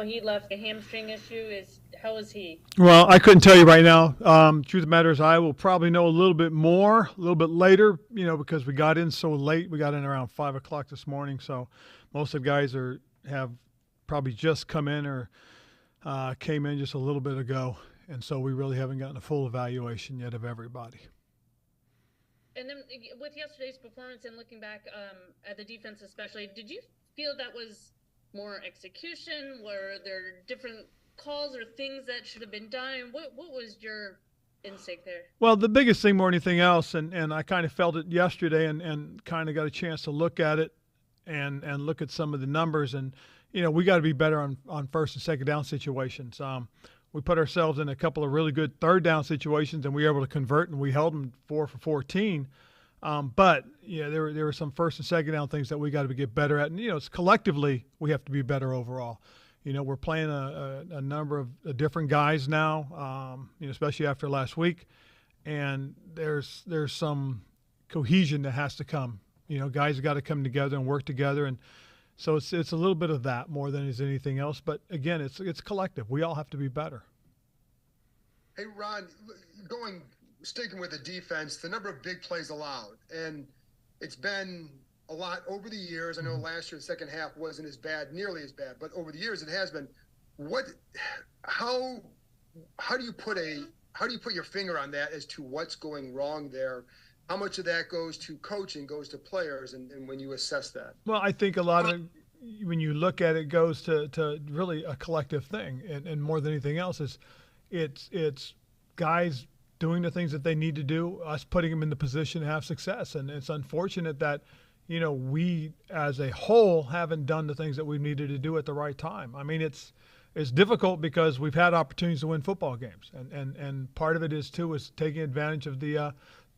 He left a hamstring issue. How is he? Well, I couldn't tell you right now. Truth of the matter is, I will probably know a little bit more a little bit later. Because we got in so late. We got in around 5 o'clock this morning, so most of the guys have probably just come in or came in just a little bit ago, and so we really haven't gotten a full evaluation yet of everybody. And then with yesterday's performance and looking back at the defense, especially, did you feel that was more execution? Were there different calls or things that should have been done? What was your instinct there? Well, the biggest thing more than anything else, and I kind of felt it yesterday, and kind of got a chance to look at it and look at some of the numbers, and we got to be better on first and second down situations. We put ourselves in a couple of really good third down situations, and we were able to convert, and we held them 4 for 14. But there were some first and second down things that we got to get better at, and it's collectively we have to be better overall. We're playing a number of different guys now, especially after last week, and there's some cohesion that has to come. Guys have got to come together and work together, and so it's a little bit of that more than is anything else. But again, it's collective. We all have to be better. Hey, Ron, sticking with the defense, the number of big plays allowed, and it's been a lot over the years. I know last year the second half wasn't nearly as bad, but over the years it has been. How do you put your finger on that as to what's going wrong there? How much of that goes to coaching, goes to players, and when you assess that? Well, I think a lot of when you look at it goes to really a collective thing, and more than anything else is it's guys doing the things that they need to do, us putting them in the position to have success, and it's unfortunate that we as a whole haven't done the things that we needed to do at the right time. I mean, it's difficult because we've had opportunities to win football games, and part of it is taking advantage of the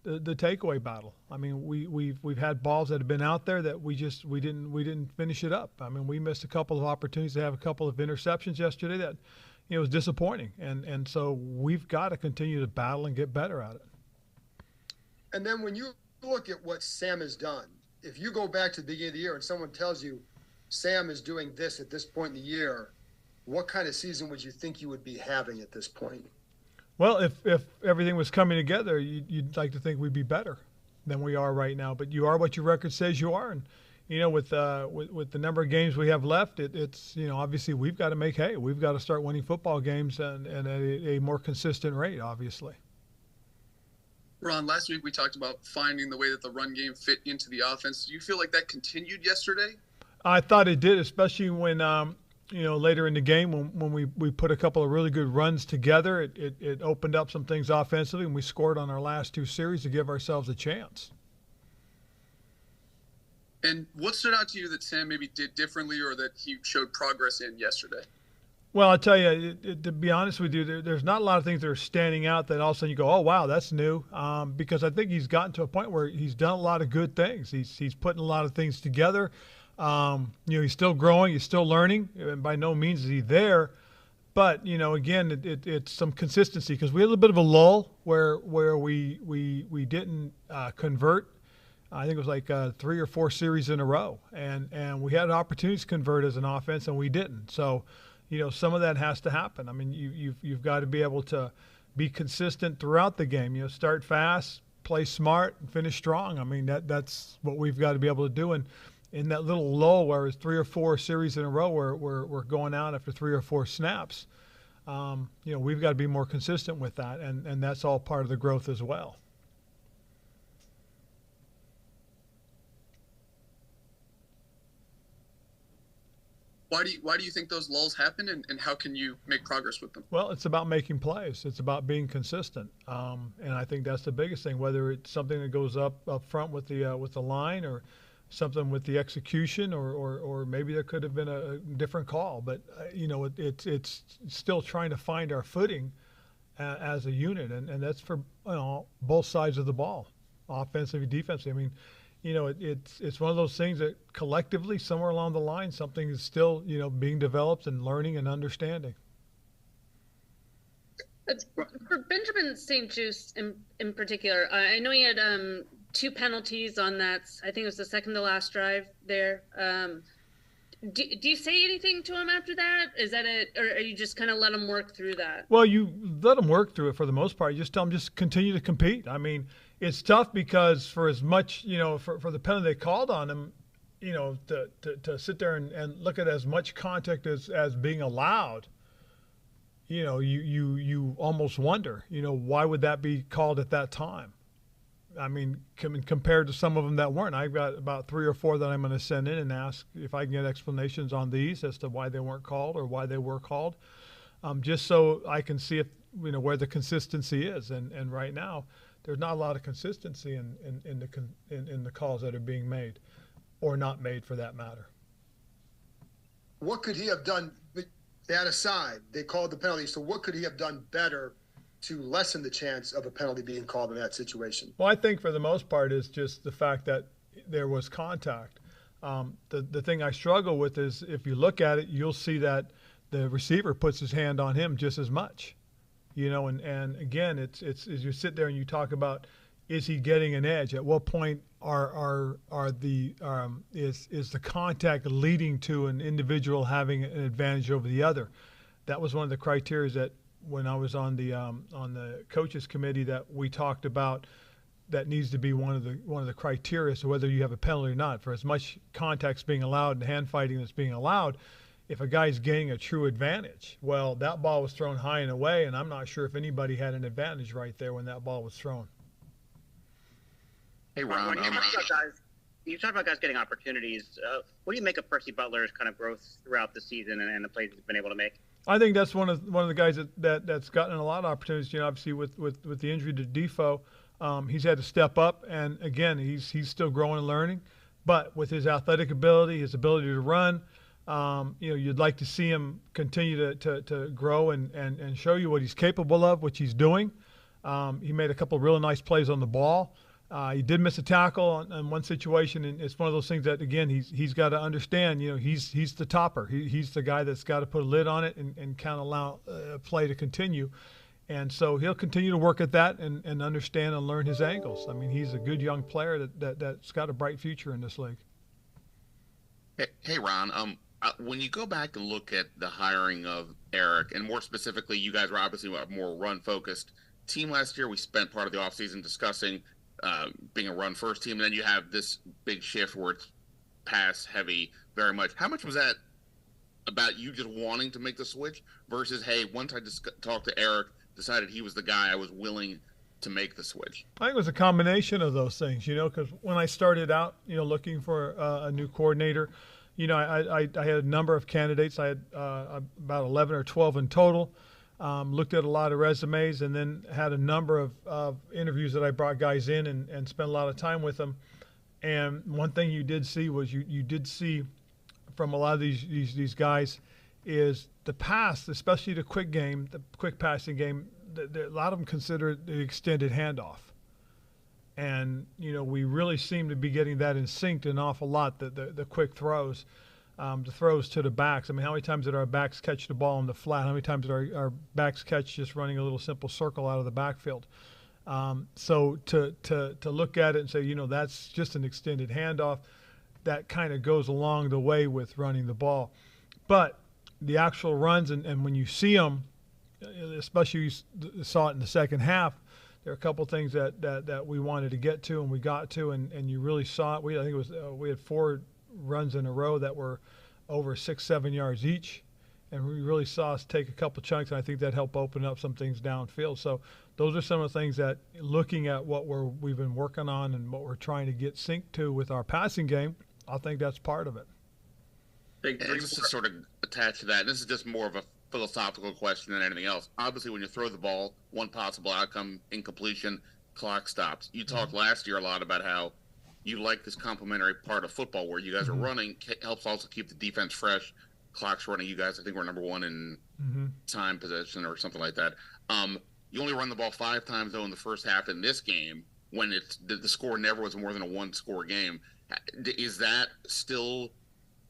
takeaway battle. I mean, we've had balls that have been out there that we didn't finish it up. I mean, we missed a couple of opportunities to have a couple of interceptions yesterday that was disappointing, and so we've got to continue to battle and get better at it. And then when you look at what Sam has done, if you go back to the beginning of the year and someone tells you Sam is doing this at this point in the year, what kind of season would you think you would be having at this point? Well, if everything was coming together, you'd like to think we'd be better than we are right now. But you are what your record says you are, and with the number of games we have left, it's obviously we've got to make hay. We've got to start winning football games and at a more consistent rate, obviously. Ron, last week we talked about finding the way that the run game fit into the offense. Do you feel like that continued yesterday? I thought it did, especially when later in the game when we put a couple of really good runs together. It opened up some things offensively, and we scored on our last two series to give ourselves a chance. And what stood out to you that Sam maybe did differently or that he showed progress in yesterday? Well, I'll tell you, to be honest with you, there's not a lot of things that are standing out that all of a sudden you go, oh, wow, that's new. Because I think he's gotten to a point where he's done a lot of good things. He's putting a lot of things together. He's still growing. He's still learning. And by no means is he there. But, again, it's some consistency because we had a little bit of a lull where we didn't convert. I think it was like 3 or 4 series in a row. And we had opportunities to convert as an offense, and we didn't. So, some of that has to happen. I mean, you've got to be able to be consistent throughout the game. Start fast, play smart, and finish strong. I mean, that's what we've got to be able to do. And in that little lull where it's 3 or 4 series in a row where we're going out after 3 or 4 snaps, we've got to be more consistent with that, and that's all part of the growth as well. Why do you think those lulls happen, and how can you make progress with them? Well, it's about making plays. It's about being consistent, and I think that's the biggest thing. Whether it's something that goes up front with the line, or something with the execution, or maybe there could have been a different call. But it's still trying to find our footing as a unit, and that's for both sides of the ball, offensively, defensively. I mean, it's one of those things that collectively, somewhere along the line, something is still being developed and learning and understanding. For Benjamin St. Juste in particular, I know he had 2 penalties on that. I think it was the second to last drive there. Do you say anything to him after that? Is that it, or are you just kind of let him work through that? Well, you let them work through it for the most part. You just tell them just continue to compete. I mean, it's tough because for as much, for the penalty they called on him, to sit there and look at as much contact as being allowed, you almost wonder, why would that be called at that time? I mean, compared to some of them that weren't. I've got about 3 or 4 that I'm going to send in and ask if I can get explanations on these as to why they weren't called or why they were called, just so I can see if where the consistency is. And right now, there's not a lot of consistency in the calls that are being made, or not made for that matter. What could he have done? That aside, they called the penalty. So what could he have done better to lessen the chance of a penalty being called in that situation? Well, I think for the most part is just the fact that there was contact. The thing I struggle with is if you look at it, you'll see that the receiver puts his hand on him just as much, and again, it's as you sit there and you talk about, is he getting an edge? At what point is the contact leading to an individual having an advantage over the other? That was one of the criteria that when I was on the coaches committee that we talked about, that needs to be one of the criteria, so whether you have a penalty or not. For as much contact's being allowed and hand fighting that's being allowed, if a guy's gaining a true advantage, well, that ball was thrown high and away, and I'm not sure if anybody had an advantage right there when that ball was thrown. Hey, Ron, when you talk about guys getting opportunities. What do you make of Percy Butler's kind of growth throughout the season and the plays he's been able to make? I think that's one of the guys that's gotten a lot of opportunities. Obviously with the injury to Defoe, he's had to step up, and again, he's still growing and learning. But with his athletic ability, his ability to run, you'd like to see him continue to grow and show you what he's capable of, which he's doing. He made a couple of really nice plays on the ball. He did miss a tackle in one situation, and it's one of those things that, again, he's got to understand. He's the topper. He's the guy that's got to put a lid on it and can't allow play to continue. And so he'll continue to work at that and understand and learn his angles. I mean, he's a good young player that's got a bright future in this league. Hey, Ron. When you go back and look at the hiring of Eric, and more specifically, you guys were obviously a more run-focused team last year. We spent part of the offseason discussing being a run-first team, and then you have this big shift where it's pass-heavy very much. How much was that about you just wanting to make the switch versus, hey, once I just talked to Eric, decided he was the guy, I was willing to make the switch? I think it was a combination of those things, because when I started out, looking for a new coordinator, I had a number of candidates. I had about 11 or 12 in total. Looked at a lot of resumes, and then had a number of interviews that I brought guys in and spent a lot of time with them. And one thing you did see was you did see from a lot of these guys is the pass, especially the quick passing game. A lot of them consider it the extended handoff. And, we really seem to be getting that in sync an awful lot, the quick throws. The throws to the backs. I mean, how many times did our backs catch the ball in the flat? How many times did our backs catch just running a little simple circle out of the backfield? So to look at it and say, that's just an extended handoff, that kind of goes along the way with running the ball. But the actual runs, and when you see them, especially you saw it in the second half, there are a couple things that we wanted to get to and we got to, and you really saw it. I think it was we had 4 runs in a row that were over 6-7 yards each, and we really saw us take a couple chunks, and I think that helped open up some things downfield. So those are some of the things that, looking at what we've been working on and what we're trying to get synced to with our passing game, I think that's part of it. And just to sort of attach to that, this is just more of a philosophical question than anything else. Obviously, when you throw the ball, one possible outcome, incompletion, clock stops. You talked last year a lot about how you like this complementary part of football where you guys are running, helps also keep the defense fresh. Clock's running. You guys, I think, we're number 1 in time possession or something like that. You only run the ball 5 times, though, in the first half in this game when the score never was more than a 1-score game. Is that still,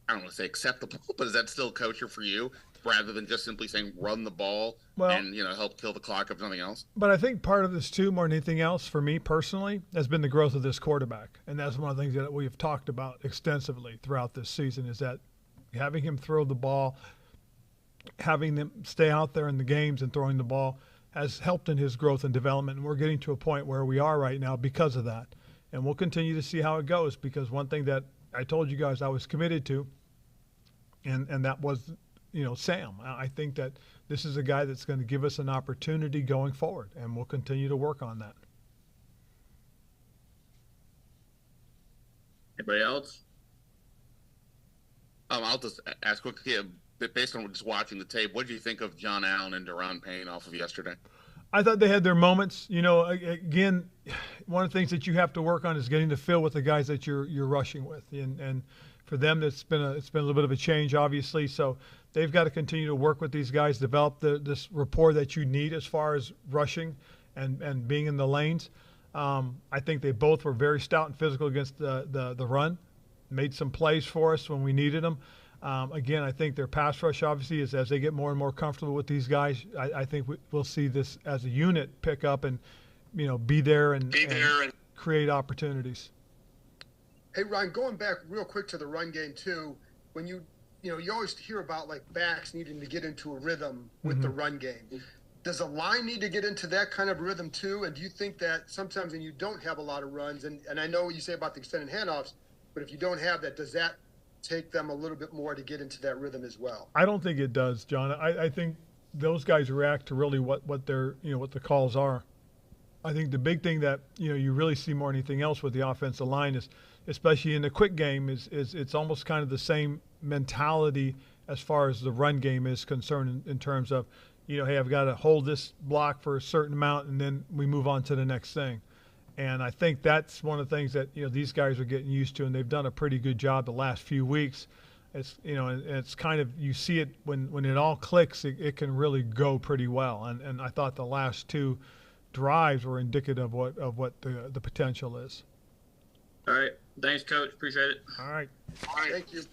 I don't want to say acceptable, but is that still kosher for you rather than just simply saying run the ball and help kill the clock if nothing else? But I think part of this too, more than anything else, for me personally, has been the growth of this quarterback, and that's one of the things that we have talked about extensively throughout this season. Is that having him throw the ball, having them stay out there in the games and throwing the ball has helped in his growth and development. And we're getting to a point where we are right now because of that. And we'll continue to see how it goes, because one thing that I told you guys I was committed to, and that was, Sam. I think that this is a guy that's going to give us an opportunity going forward, and we'll continue to work on that. Anybody else? I'll just ask quickly, based on just watching the tape, what did you think of John Allen and Deron Payne off of yesterday? I thought they had their moments. Again, one of the things that you have to work on is getting the feel with the guys that you're rushing with, and for them, it's been a little bit of a change, obviously. So they've got to continue to work with these guys, develop this rapport that you need as far as rushing and being in the lanes. I think they both were very stout and physical against the run, made some plays for us when we needed them. Again, I think their pass rush, obviously, is as they get more and more comfortable with these guys, I think we'll see this as a unit pick up and, be there and create opportunities. Hey, Ron, going back real quick to the run game too, when you always hear about like backs needing to get into a rhythm with the run game. Does the line need to get into that kind of rhythm too? And do you think that sometimes when you don't have a lot of runs, and I know what you say about the extended handoffs, but if you don't have that, does that take them a little bit more to get into that rhythm as well? I don't think it does, John. I think those guys react to really what their what the calls are. I think the big thing that you really see more than anything else with the offensive line is, especially in the quick game, is it's almost kind of the same mentality as far as the run game is concerned in terms of, hey, I've got to hold this block for a certain amount and then we move on to the next thing. And I think that's one of the things that these guys are getting used to, and they've done a pretty good job the last few weeks. It's and it's kind of, you see it when it all clicks, it can really go pretty well. And I thought the last two drives were indicative of what the potential is. All right. Thanks, Coach. Appreciate it. All right. Thank you.